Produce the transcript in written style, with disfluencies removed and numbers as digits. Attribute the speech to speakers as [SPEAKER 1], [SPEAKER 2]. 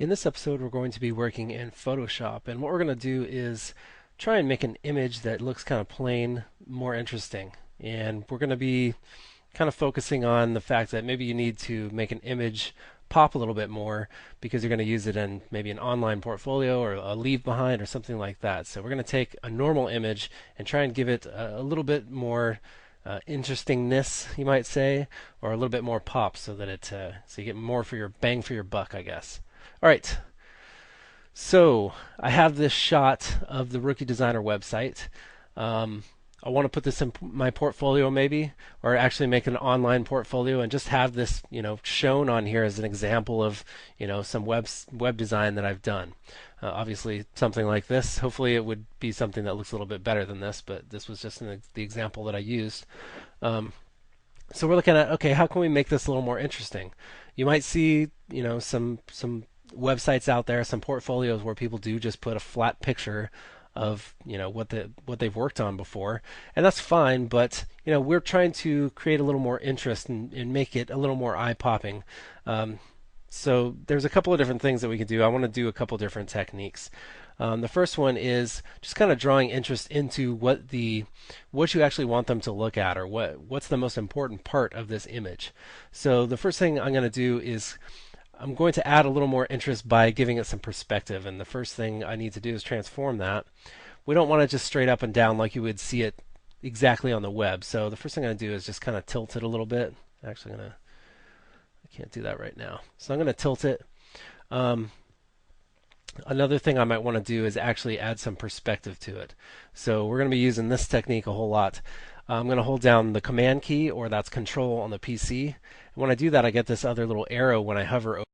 [SPEAKER 1] In this episode, we're going to be working in Photoshop, and what we're going to do is try and make an image that looks kind of plain more interesting. And we're going to be kind of focusing on the fact that maybe you need to make an image pop a little bit more because you're going to use it in maybe an online portfolio or a leave behind or something like that. So we're going to take a normal image and try and give it a little bit more interestingness, you might say, or a little bit more pop, so that so you get more for your bang for your buck, I guess. All right, so I have this shot of the Rookie Designer website. I want to put this in my portfolio, maybe, or actually make an online portfolio and just have this, shown on here as an example of, some web design that I've done. Obviously, something like this. Hopefully, it would be something that looks a little bit better than this, but this was just the example that I used. So we're looking at, okay, how can we make this a little more interesting? You might see, some websites out there, some portfolios where people do just put a flat picture of what they've worked on before, and that's fine. But we're trying to create a little more interest and make it a little more eye popping. So there's a couple of different things that we can do. I want to do a couple different techniques. The first one is just kind of drawing interest into what you actually want them to look at, or what's the most important part of this image. So the first thing I'm going to do is I'm going to add a little more interest by giving it some perspective. And the first thing I need to do is transform that. We don't want to just straight up and down like you would see it exactly on the web. So the first thing I'm going to do is just kind of tilt it a little bit. Actually, I can't do that right now. So I'm going to tilt it. Another thing I might want to do is actually add some perspective to it. So we're going to be using this technique a whole lot. I'm going to hold down the Command key, or that's Control on the PC. And when I do that, I get this other little arrow when I hover over